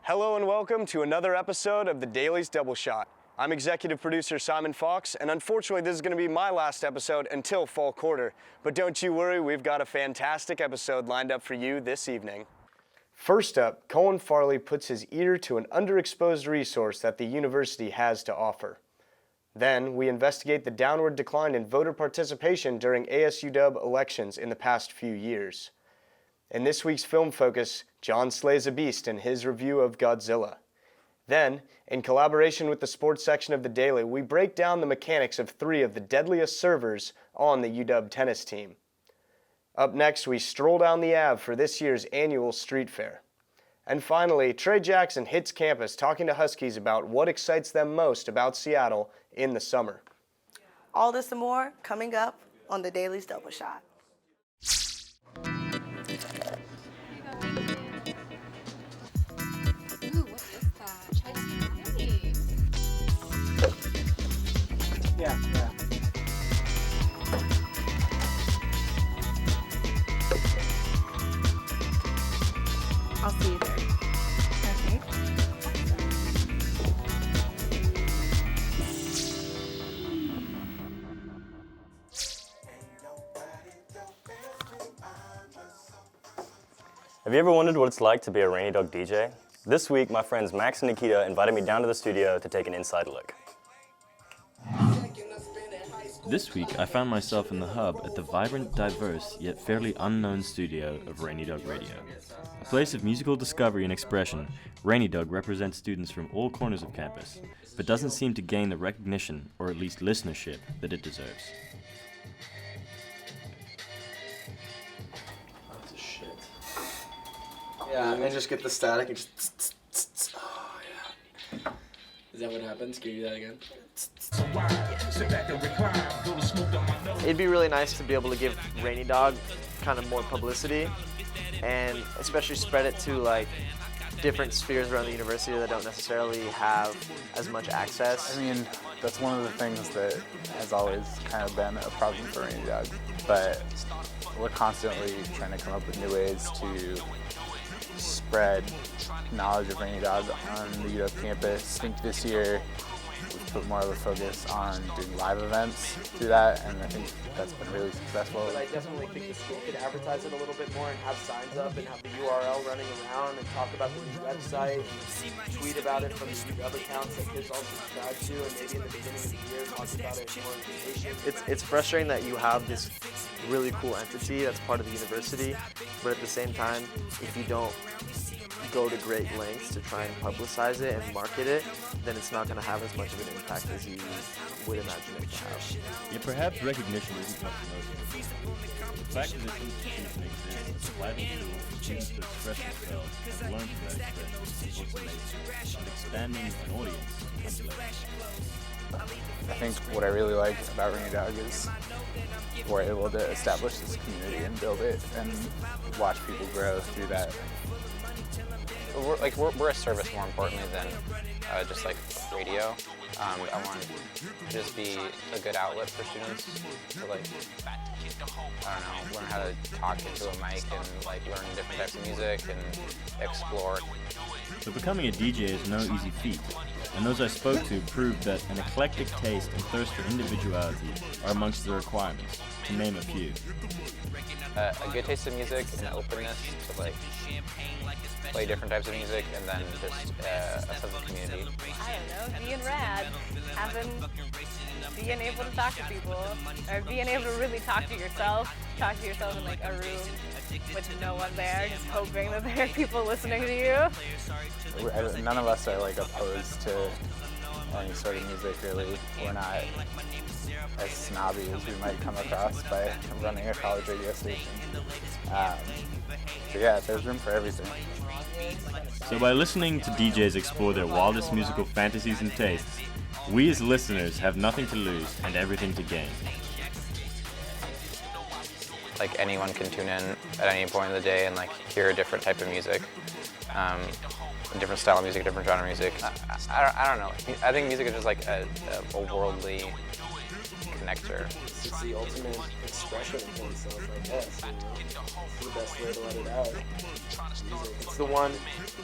Hello and welcome to another episode of the Daily's Double Shot. I'm executive producer Simon Fox, and unfortunately this is going to be my last episode until fall quarter. But don't you worry, we've got a fantastic episode lined up for you this evening. First up, Colin Farley puts his ear to an underexposed resource that the university has to offer. Then, we investigate the downward decline in voter participation during ASUW elections in the past few years. In this week's Film Focus, John slays a beast in his review of Godzilla. Then, in collaboration with the sports section of the Daily, we break down the mechanics of 3 of the deadliest servers on the UW tennis team. Up next, we stroll down the Ave for this year's annual street fair. And finally, Trey Jackson hits campus talking to Huskies about what excites them most about Seattle in the summer. All this and more coming up on the Daily's Double Shot. Yeah. I'll see you there. Okay. Have you ever wondered what it's like to be a Rainy Dog DJ? This week, my friends Max and Nikita invited me down to the studio to take an inside look. This week, I found myself in the hub at the vibrant, diverse, yet fairly unknown studio of Rainy Dog Radio. A place of musical discovery and expression, Rainy Dog represents students from all corners of campus, but doesn't seem to gain the recognition, or at least listenership, that it deserves. That's a shit. Yeah, and just get the static and just oh, yeah. Is that what happens? Can you do that again? It'd be really nice to be able to give Rainy Dog kind of more publicity and especially spread it to like different spheres around the university that don't necessarily have as much access. I mean, that's one of the things that has always kind of been a problem for Rainy Dog, but we're constantly trying to come up with new ways to spread knowledge of Rainy Dog on the UW campus. I think this year we've put more of a focus on doing live events through that, and I think that's been really successful. But I definitely think the school could advertise it a little bit more and have signs up and have the URL running around and talk about the new website, and tweet about it from the UW accounts that kids all subscribe to, and maybe in the beginning of the year talk about it more information. It's frustrating that you have this really cool entity that's part of the university, but at the same time, if you don't go to great lengths to try and publicize it and market it, then it's not going to have as much of an impact as you would imagine it to have. Yet perhaps recognition isn't much the most important. The fact that this institution exists as a vital tool for students to express themselves and learn from that expression is what's amazing, and expanding an audience is I think what I really like about Rainy Dog is we're able to establish this community and build it and watch people grow through that. We're a service more importantly than just like radio. I want to just be a good outlet for students to like, I don't know, learn how to talk into a mic and like learn different types of music and explore. But becoming a DJ is no easy feat, and those I spoke to proved that an eclectic taste and thirst for individuality are amongst the requirements, to name a few. A good taste of music and openness to like play different types of music, and then just a sense of community. I don't know, being rad, being able to talk to people, or being able to really talk to yourself in like a room with no one there, just hoping that there are people listening to you. None of us are like opposed to any sort of music really. We're not as snobby as we might come across by running a college radio station. So yeah, there's room for everything. So by listening to DJs explore their wildest musical fantasies and tastes, we as listeners have nothing to lose and everything to gain. Like anyone can tune in at any point in the day and like hear a different type of music, a different style of music, different genre of music. I don't know. I think music is just like a worldly connector. It's the ultimate expression of oneself, I guess. It's the best way to let it out. Music. It's the one,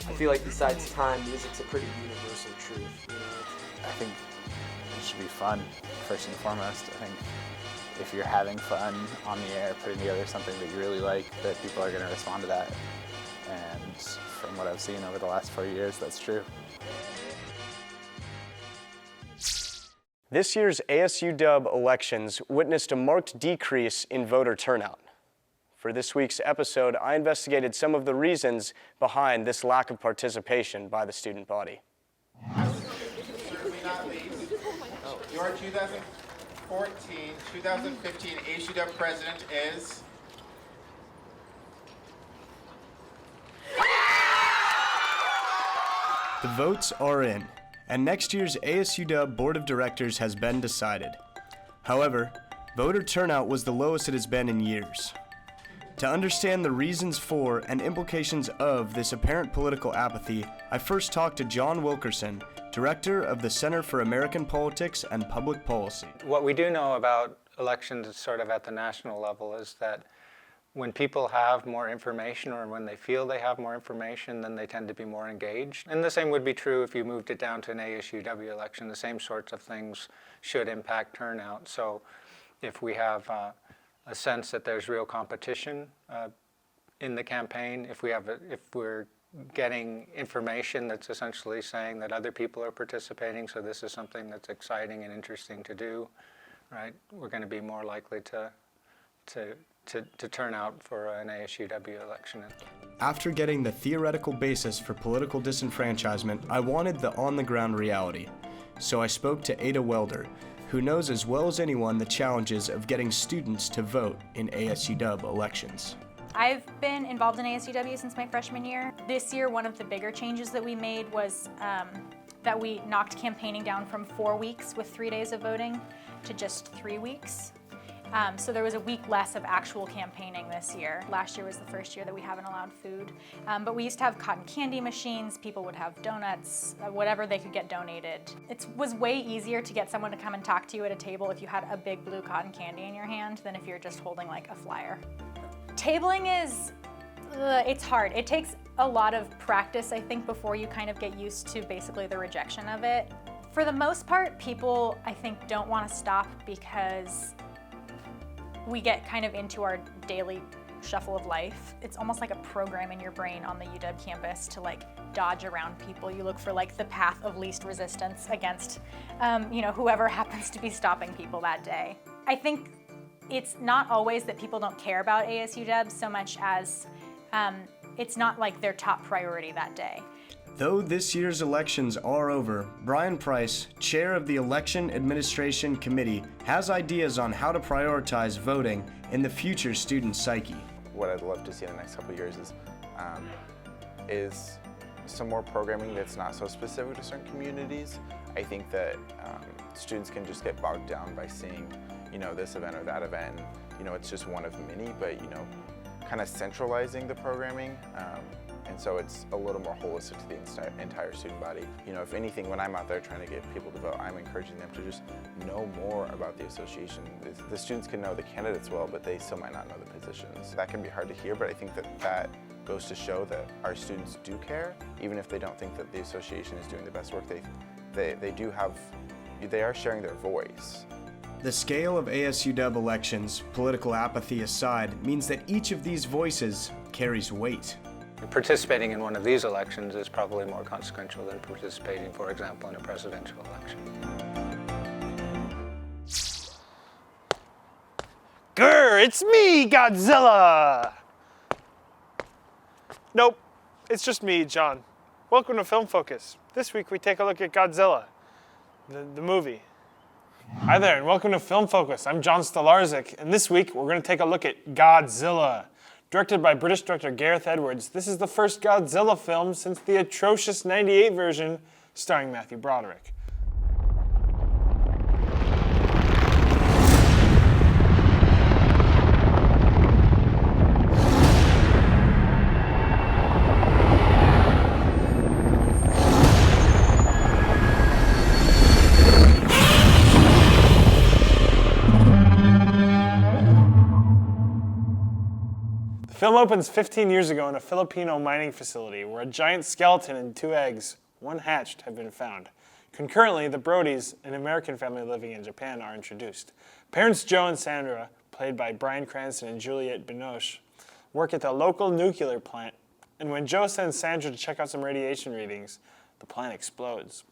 I feel like besides time, music's a pretty universal truth. I think it should be fun, first and foremost. I think if you're having fun on the air, putting together something that you really like, that people are going to respond to that. And from what I've seen over the last 4 years, that's true. This year's ASU Dub elections witnessed a marked decrease in voter turnout. For this week's episode, I investigated some of the reasons behind this lack of participation by the student body. Certainly not least, your 2014-2015 ASU Dub president is... The votes are in, and next year's ASU Dub Board of Directors has been decided. However, voter turnout was the lowest it has been in years. To understand the reasons for and implications of this apparent political apathy, I first talked to John Wilkerson, Director of the Center for American Politics and Public Policy. What we do know about elections sort of at the national level is that when people have more information or when they feel they have more information, then they tend to be more engaged. And the same would be true if you moved it down to an ASUW election. The same sorts of things should impact turnout. So if we have a sense that there's real competition in the campaign, if we're getting information that's essentially saying that other people are participating, so this is something that's exciting and interesting to do, right? We're going to be more likely to turn out for an ASUW election. After getting the theoretical basis for political disenfranchisement, I wanted the on-the-ground reality. So I spoke to Ada Welder, who knows as well as anyone the challenges of getting students to vote in ASUW elections. I've been involved in ASUW since my freshman year. This year, one of the bigger changes that we made was that we knocked campaigning down from 4 weeks with 3 days of voting to just 3 weeks. So there was a week less of actual campaigning this year. Last year was the first year that we haven't allowed food. But we used to have cotton candy machines. People would have donuts, whatever they could get donated. It was way easier to get someone to come and talk to you at a table if you had a big blue cotton candy in your hand than if you're just holding like a flyer. Tabling is, it's hard. It takes a lot of practice, I think, before you kind of get used to basically the rejection of it. For the most part, people, I think, don't want to stop because we get kind of into our daily shuffle of life. It's almost like a program in your brain on the UW campus to like dodge around people. You look for like the path of least resistance against, whoever happens to be stopping people that day. I think it's not always that people don't care about ASUW so much as it's not like their top priority that day. Though this year's elections are over, Brian Price, chair of the Election Administration Committee, has ideas on how to prioritize voting in the future student psyche. What I'd love to see in the next couple of years is some more programming that's not so specific to certain communities. I think that students can just get bogged down by seeing, this event or that event. It's just one of many, but kind of centralizing the programming. And so it's a little more holistic to the entire student body. If anything, when I'm out there trying to get people to vote, I'm encouraging them to just know more about the association. The students can know the candidates well, but they still might not know the positions. That can be hard to hear, but I think that goes to show that our students do care, even if they don't think that the association is doing the best work. They are sharing their voice. The scale of ASUW elections, political apathy aside, means that each of these voices carries weight. Participating in one of these elections is probably more consequential than participating, for example, in a presidential election. Grr, it's me, Godzilla! Nope, it's just me, John. Welcome to Film Focus. This week we take a look at Godzilla, the movie. Hi there, and welcome to Film Focus. I'm John Stolarczyk, and this week we're going to take a look at Godzilla. Directed by British director Gareth Edwards, this is the first Godzilla film since the atrocious '98 version starring Matthew Broderick. film opens 15 years ago in a Filipino mining facility where a giant skeleton and 2 eggs, one hatched, have been found. Concurrently, the Brodies, an American family living in Japan, are introduced. Parents Joe and Sandra, played by Bryan Cranston and Juliette Binoche, work at the local nuclear plant, and when Joe sends Sandra to check out some radiation readings, the plant explodes.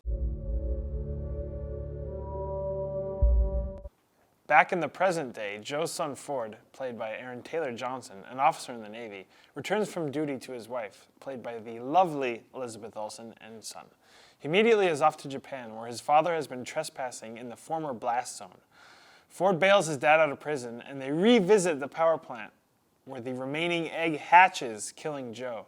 Back in the present day, Joe's son Ford, played by Aaron Taylor Johnson, an officer in the Navy, returns from duty to his wife, played by the lovely Elizabeth Olsen, and son. He immediately is off to Japan, where his father has been trespassing in the former blast zone. Ford bails his dad out of prison, and they revisit the power plant, where the remaining egg hatches, killing Joe.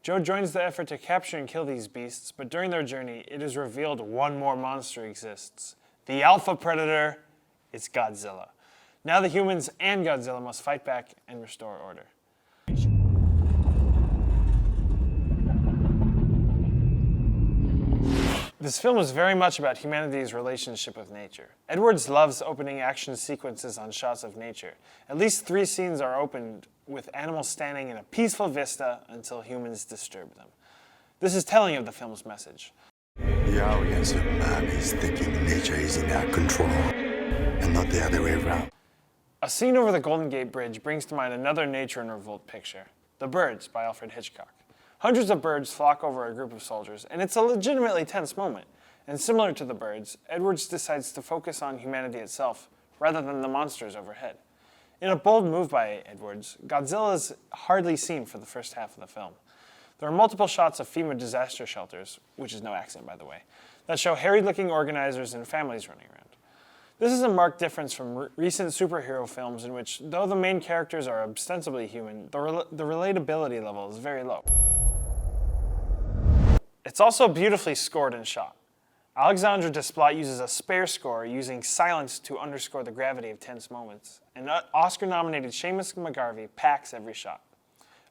Joe joins the effort to capture and kill these beasts, but during their journey, it is revealed one more monster exists. The alpha predator. It's Godzilla. Now the humans and Godzilla must fight back and restore order. This film is very much about humanity's relationship with nature. Edwards loves opening action sequences on shots of nature. At least 3 scenes are opened with animals standing in a peaceful vista until humans disturb them. This is telling of the film's message. The arrogance of man is thinking nature is in our control, and not the other way around. A scene over the Golden Gate Bridge brings to mind another nature and revolt picture, The Birds by Alfred Hitchcock. Hundreds of birds flock over a group of soldiers, and it's a legitimately tense moment. And similar to The Birds, Edwards decides to focus on humanity itself rather than the monsters overhead. In a bold move by Edwards, Godzilla is hardly seen for the first half of the film. There are multiple shots of FEMA disaster shelters, which is no accident by the way, that show harried-looking organizers and families running around. This is a marked difference from recent superhero films in which, though the main characters are ostensibly human, the relatability level is very low. It's also beautifully scored and shot. Alexandre Desplat uses a spare score using silence to underscore the gravity of tense moments, and Oscar-nominated Seamus McGarvey packs every shot.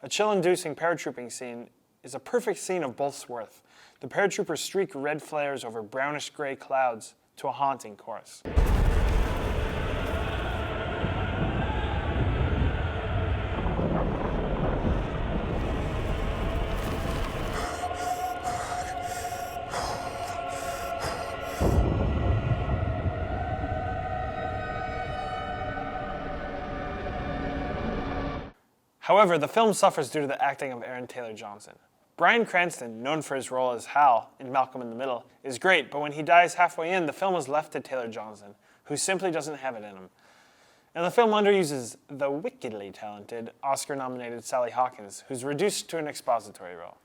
A chill-inducing paratrooping scene is a perfect scene of both's worth. The paratroopers streak red flares over brownish-gray clouds to a haunting chorus. However, the film suffers due to the acting of Aaron Taylor Johnson. Bryan Cranston, known for his role as Hal in Malcolm in the Middle, is great, but when he dies halfway in, the film is left to Taylor Johnson, who simply doesn't have it in him. And the film underuses the wickedly talented Oscar-nominated Sally Hawkins, who's reduced to an expository role.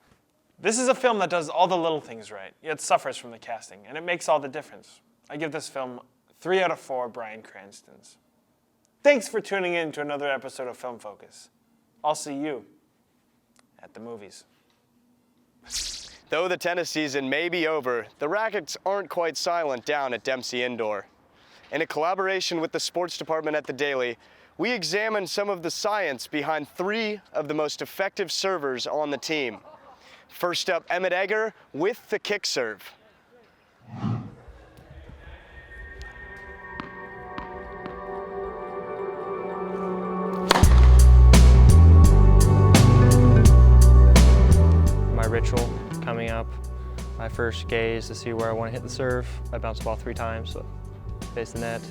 This is a film that does all the little things right, yet suffers from the casting, and it makes all the difference. I give this film 3 out of 4 Bryan Cranstons. Thanks for tuning in to another episode of Film Focus. I'll see you at the movies. Though the tennis season may be over, the rackets aren't quite silent down at Dempsey Indoor. In a collaboration with the sports department at the Daily, we examined some of the science behind 3 of the most effective servers on the team. First up, Emmett Egger with the kick serve. My ritual coming up, my first gaze to see where I want to hit the serve. I bounce the ball 3 times, so face the net,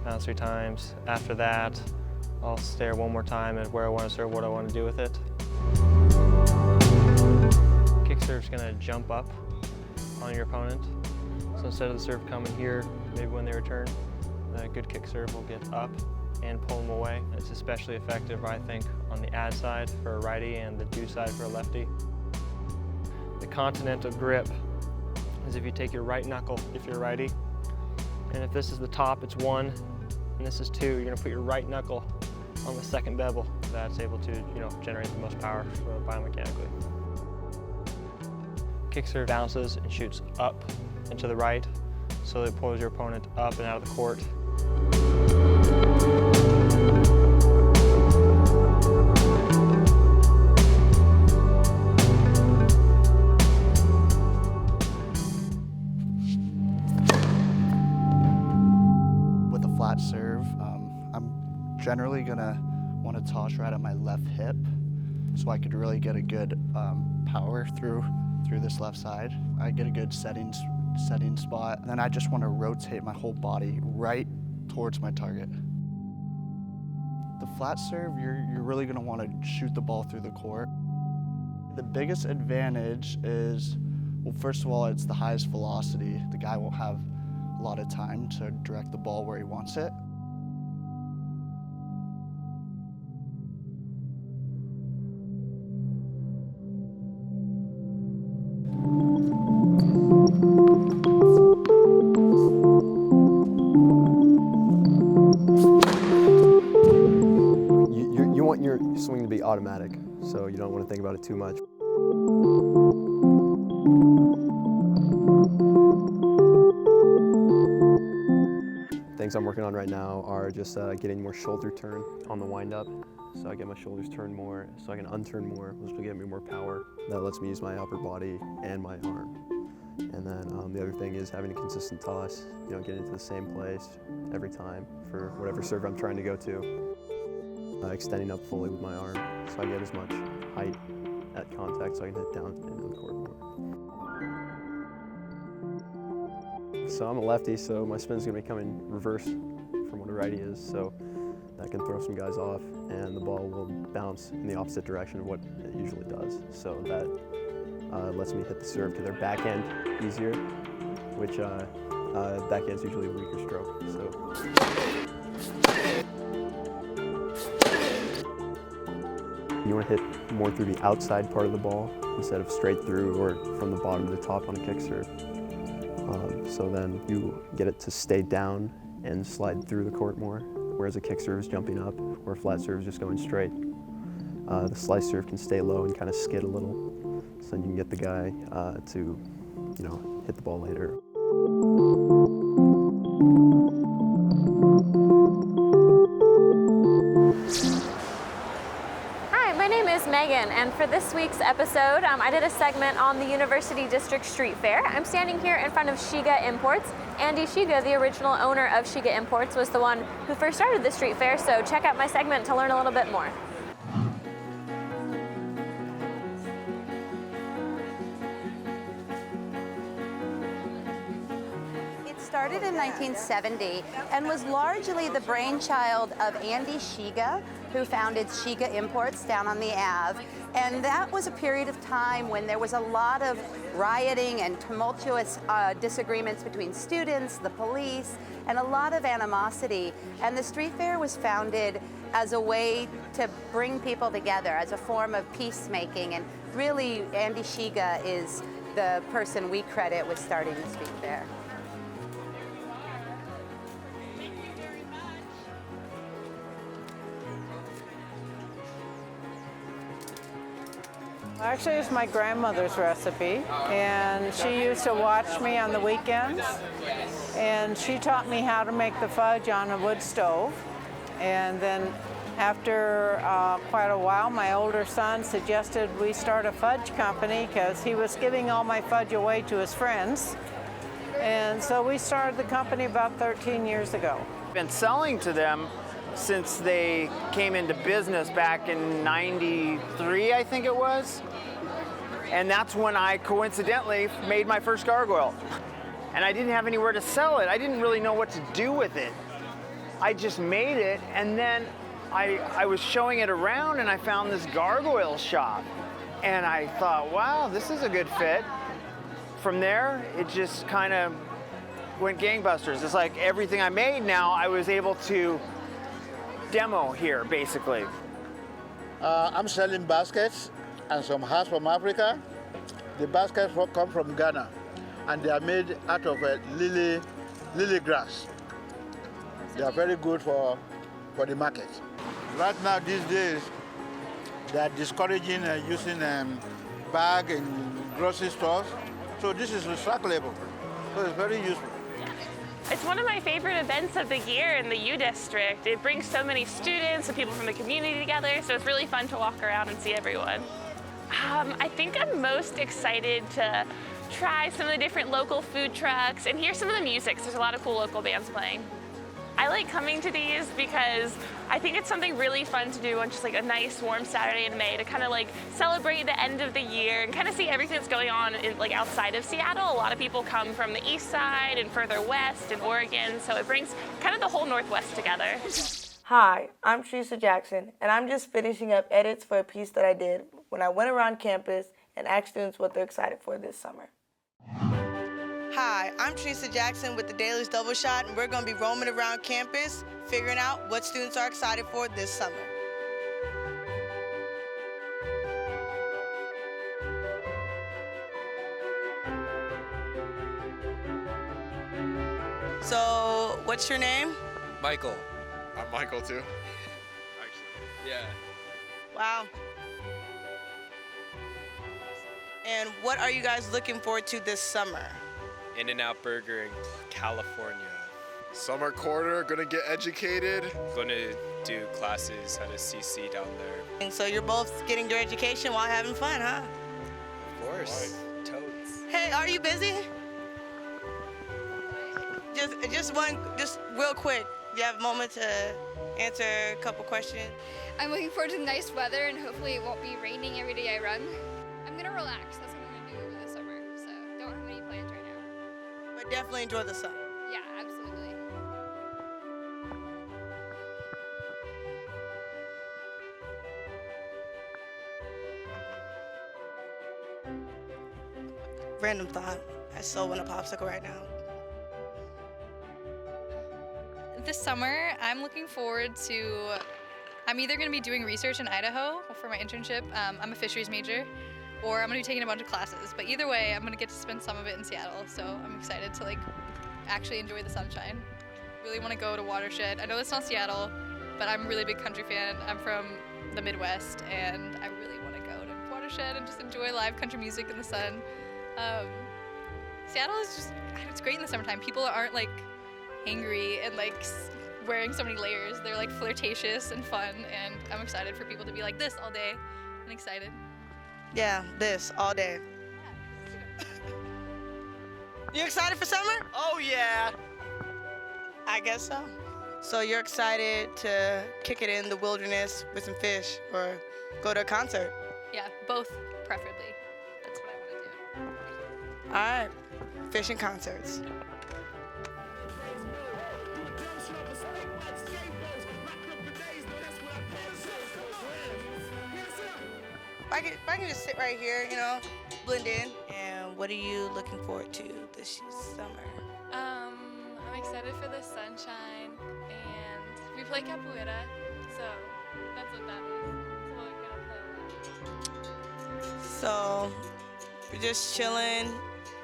bounce 3 times. After that, I'll stare one more time at where I want to serve, what I want to do with it. Kick serve's going to jump up on your opponent. So instead of the serve coming here, maybe when they return, a good kick serve will get up and pull them away. It's especially effective, I think, on the ad side for a righty and the do side for a lefty. The continental grip is if you take your right knuckle, if you're righty, and if this is the top, it's 1, and this is 2, you're gonna put your right knuckle on the second bevel. That's able to, generate the most power biomechanically. Kick serve bounces and shoots up and to the right, so it pulls your opponent up and out of the court. With a flat serve, I'm generally gonna want to to toss right at my left hip so I could really get a good power through this left side. I get a good setting spot. And then I just want to rotate my whole body right towards my target. The flat serve, you're really going to want to shoot the ball through the court. The biggest advantage is, well, first of all, it's the highest velocity. The guy won't have a lot of time to direct the ball where he wants it. You want your swing to be automatic, so you don't want to think about it too much. Things I'm working on right now are just getting more shoulder turn on the wind-up, so I get my shoulders turned more, so I can unturn more, which will give me more power. That lets me use my upper body and my arm. And then the other thing is having a consistent toss, get into the same place every time for whatever serve I'm trying to go to. Extending up fully with my arm, so I get as much height at contact so I can hit down and in the court more. So I'm a lefty, so my spin's gonna be coming reverse from what a righty is, so that can throw some guys off, and the ball will bounce in the opposite direction of what it usually does. So that lets me hit the serve to their backhand easier, which backhand's usually a weaker stroke. So. You want to hit more through the outside part of the ball instead of straight through or from the bottom to the top on a kick serve. So then you get it to stay down and slide through the court more, whereas a kick serve is jumping up or a flat serve is just going straight. The slice serve can stay low and kind of skid a little, so then you can get the guy to, hit the ball later. My name is Megan, and for this week's episode, I did a segment on the University District Street Fair. I'm standing here in front of Shiga Imports. Andy Shiga, the original owner of Shiga Imports, was the one who first started the street fair, so check out my segment to learn a little bit more. Started in 1970 and was largely the brainchild of Andy Shiga, who founded Shiga Imports down on the Ave. And that was a period of time when there was a lot of rioting and tumultuous disagreements between students, the police, and a lot of animosity. And the street fair was founded as a way to bring people together, as a form of peacemaking. And really, Andy Shiga is the person we credit with starting the street fair. Actually, it's my grandmother's recipe, and she used to watch me on the weekends, and she taught me how to make the fudge on a wood stove. And then after quite a while, my older son suggested we start a fudge company because he was giving all my fudge away to his friends. And so we started the company about 13 years ago. I've been selling to them since they came into business back in '93, I think it was. And that's when I coincidentally made my first gargoyle. And I didn't have anywhere to sell it. I didn't really know what to do with it. I just made it, and then I was showing it around, and I found this gargoyle shop. And I thought, wow, this is a good fit. From there, it just kind of went gangbusters. It's like everything I made now, I was able to demo here, basically. I'm selling baskets and some hats from Africa. The baskets come from Ghana, and they are made out of lily grass. They are very good for the market. Right now, these days, they are discouraging using bag in grocery stores. So this is recyclable, so it's very useful. It's one of my favorite events of the year in the U District. It brings so many students and people from the community together, so it's really fun to walk around and see everyone. I think I'm most excited to try some of the different local food trucks and hear some of the music. So there's a lot of cool local bands playing. I like coming to these because I think it's something really fun to do on just like a nice warm Saturday in May to kind of like celebrate the end of the year and kind of see everything that's going on in, like outside of Seattle. A lot of people come from the east side and further west in Oregon, so it brings kind of the whole Northwest together. Hi, I'm Teresa Jackson, and I'm just finishing up edits for a piece that I did when I went around campus and asked students what they're excited for this summer. Hi, I'm Teresa Jackson with the Dailies Double Shot, and we're going to be roaming around campus, figuring out what students are excited for this summer. So, what's your name? Michael. I'm Michael too. Actually, yeah. Wow. And what are you guys looking forward to this summer? In-N-Out Burger in California. Summer quarter, gonna get educated. Gonna do classes at a CC down there. And so you're both getting your education while having fun, huh? Of course. Totes. Hey, are you busy? Just real quick. Do you have a moment to answer a couple questions? I'm looking forward to nice weather and hopefully it won't be raining every day I run. I'm gonna relax. That's what I'm gonna do over the summer. So don't have any plans right now. But definitely enjoy the sun. Yeah, absolutely. Random thought. I so want a popsicle right now. This summer, I'm looking forward to, I'm either going to be doing research in Idaho for my internship. I'm a fisheries major, or I'm going to be taking a bunch of classes. But either way, I'm going to get to spend some of it in Seattle. So I'm excited to like actually enjoy the sunshine. Really want to go to Watershed. I know it's not Seattle, but I'm a really big country fan. I'm from the Midwest, and I really want to go to Watershed and just enjoy live country music in the sun. Seattle is just, it's great in the summertime. People aren't like angry and like wearing so many layers. They're like flirtatious and fun, and I'm excited for people to be like this all day and excited. Yeah, this all day. You excited for summer? Oh yeah. I guess so. So you're excited to kick it in the wilderness with some fish or go to a concert? Yeah, both preferably. That's what I want to do. All right, fish and concerts. If I can just sit right here, you know, blend in. And what are you looking forward to this summer? I'm excited for the sunshine, and we play capoeira, so that's what that is. That's what we're gonna play a lot. So, we're just chilling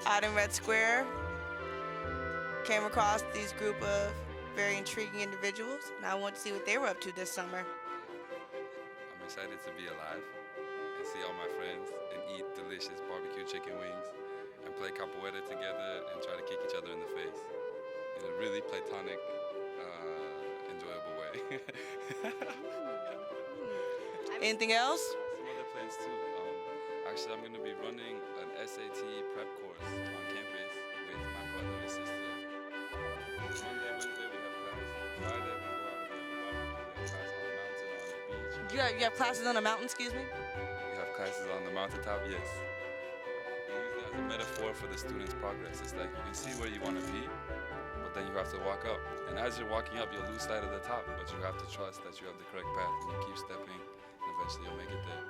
out in Red Square. Came across these group of very intriguing individuals, and I want to see what they were up to this summer. I'm excited to be alive and see all my friends and eat delicious barbecue chicken wings and play capoeira together and try to kick each other in the face in a really platonic, enjoyable way. Anything else? Some other plans too. Actually, I'm going to be running an SAT prep course on campus with my brother and sister. Monday, Wednesday we have class. Friday we go out and get barbecue and class on the mountain on the beach. You have classes on a mountain, excuse me? We have classes on the mountaintop, yes. We use it as a metaphor for the student's progress. It's like you can see where you want to be, but then you have to walk up. And as you're walking up, you'll lose sight of the top, but you have to trust that you have the correct path, and you keep stepping, and eventually you'll make it there.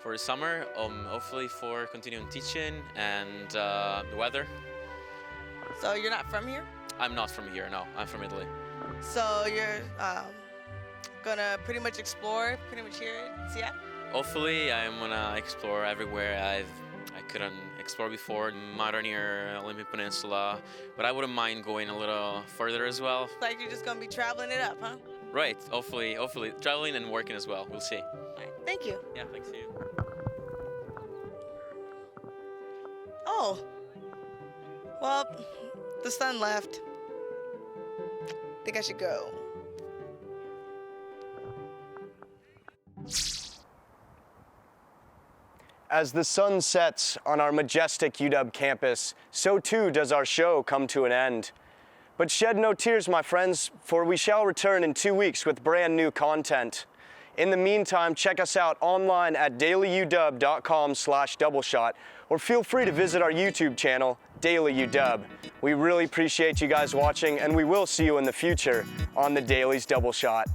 For the summer, hopefully for continuing teaching and the weather. So you're not from here? I'm not from here, no. I'm from Italy. So you're gonna pretty much explore pretty much here in Seattle? Hopefully, I'm gonna explore everywhere I couldn't explore before. Modern here, Olympic Peninsula, but I wouldn't mind going a little further as well. Like you're just gonna be traveling it up, huh? Right, hopefully traveling and working as well. We'll see. Thank you. Yeah, thanks to you. Oh. Well, the sun left. Think I should go. As the sun sets on our majestic UW campus, so too does our show come to an end. But shed no tears, my friends, for we shall return in 2 weeks with brand new content. In the meantime, check us out online at dailyuw.com/doubleshot, or feel free to visit our YouTube channel, Daily UW. We really appreciate you guys watching, and we will see you in the future on the Daily's Double Shot.